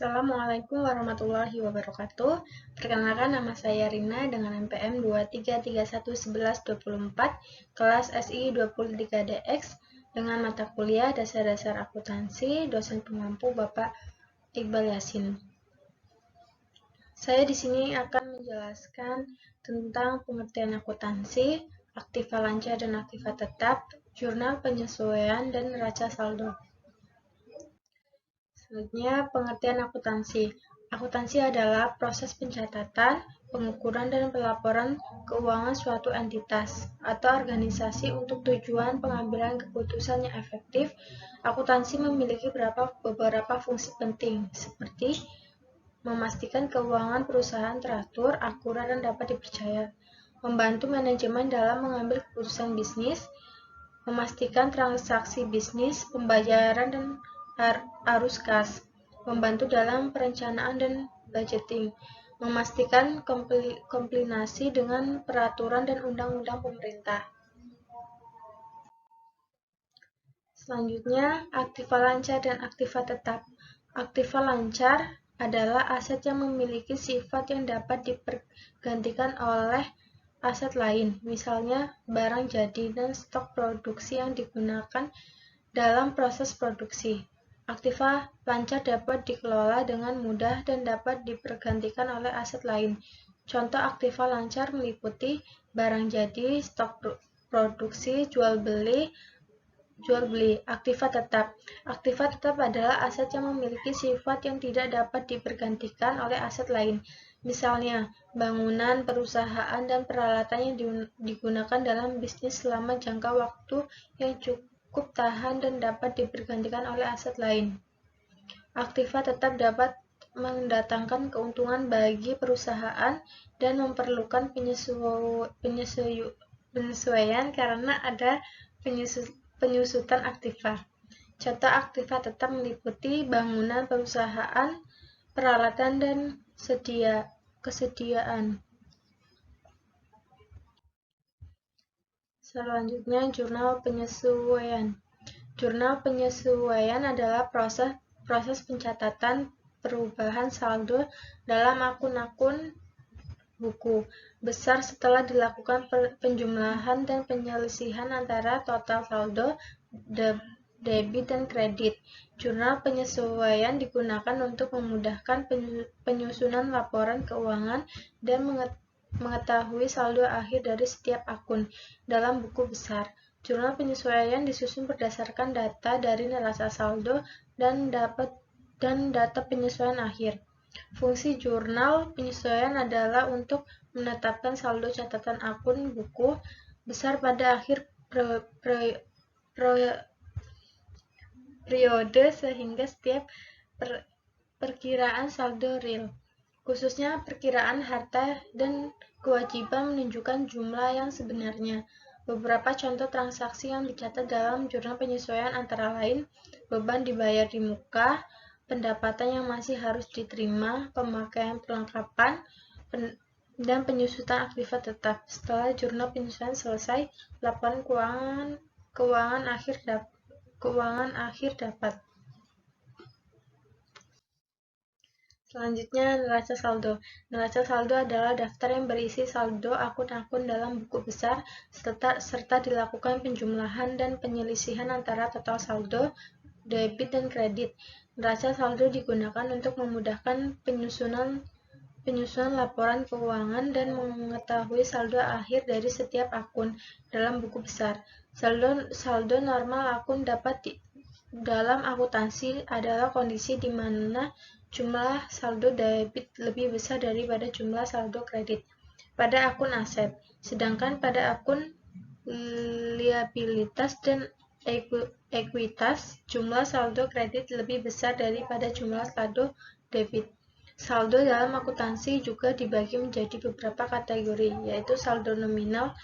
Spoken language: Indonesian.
Assalamualaikum warahmatullahi wabarakatuh. Perkenalkan, nama saya Rina dengan NPM 23311124, kelas SI 23DX, dengan mata kuliah Dasar-Dasar Akuntansi, dosen pengampu Bapak Iqbal Yasin. Saya di sini akan menjelaskan tentang pengertian akuntansi, aktiva lancar dan aktiva tetap, jurnal penyesuaian, dan neraca saldo. Selanjutnya, pengertian akuntansi. Akuntansi adalah proses pencatatan, pengukuran, dan pelaporan keuangan suatu entitas atau organisasi untuk tujuan pengambilan keputusan yang efektif. Akuntansi memiliki beberapa fungsi penting, seperti memastikan keuangan perusahaan teratur, akurat, dan dapat dipercaya, membantu manajemen dalam mengambil keputusan bisnis, memastikan transaksi bisnis, pembayaran, dan arus kas, membantu dalam perencanaan dan budgeting, memastikan komplinasi dengan peraturan dan undang-undang pemerintah. Selanjutnya, aktiva lancar dan aktiva tetap. Aktiva lancar adalah aset yang memiliki sifat yang dapat dipergantikan oleh aset lain, misalnya barang jadi dan stok produksi yang digunakan dalam proses produksi. Aktiva lancar dapat dikelola dengan mudah dan dapat dipergantikan oleh aset lain. Contoh aktiva lancar meliputi barang jadi, stok produksi, jual beli. Aktiva tetap. Aktiva tetap adalah aset yang memiliki sifat yang tidak dapat dipergantikan oleh aset lain. Misalnya, bangunan, perusahaan, dan peralatan yang digunakan dalam bisnis selama jangka waktu yang cukup tahan dan dapat dipergantikan oleh aset lain. Aktiva tetap dapat mendatangkan keuntungan bagi perusahaan dan memerlukan penyesuaian karena ada penyusutan aktiva. Contoh aktiva tetap meliputi bangunan, perusahaan, peralatan, dan kesediaan. Selanjutnya, jurnal penyesuaian. Jurnal penyesuaian adalah proses pencatatan perubahan saldo dalam akun-akun buku besar setelah dilakukan penjumlahan dan penyelisihan antara total saldo, debit, dan kredit. Jurnal penyesuaian digunakan untuk memudahkan penyusunan laporan keuangan dan mengetahui saldo akhir dari setiap akun dalam buku besar. Jurnal penyesuaian disusun berdasarkan data dari neraca saldo dan data penyesuaian akhir. Fungsi jurnal penyesuaian adalah untuk menetapkan saldo catatan akun buku besar pada akhir periode sehingga setiap perkiraan saldo real, khususnya perkiraan harta dan kewajiban menunjukkan jumlah yang sebenarnya. Beberapa contoh transaksi yang dicatat dalam jurnal penyesuaian antara lain beban dibayar di muka, pendapatan yang masih harus diterima, pemakaian perlengkapan, dan penyusutan aktiva tetap. Setelah jurnal penyesuaian selesai, laporan keuangan akhir dapat. Selanjutnya, neraca saldo. Neraca saldo adalah daftar yang berisi saldo akun-akun dalam buku besar serta dilakukan penjumlahan dan penyelisihan antara total saldo, debit, dan kredit. Neraca saldo digunakan untuk memudahkan penyusunan laporan keuangan dan mengetahui saldo akhir dari setiap akun dalam buku besar. Saldo normal akun dalam akuntansi adalah kondisi di mana jumlah saldo debit lebih besar daripada jumlah saldo kredit pada akun aset, sedangkan pada akun liabilitas dan ekuitas, jumlah saldo kredit lebih besar daripada jumlah saldo debit. Saldo dalam akuntansi juga dibagi menjadi beberapa kategori, yaitu saldo nominal,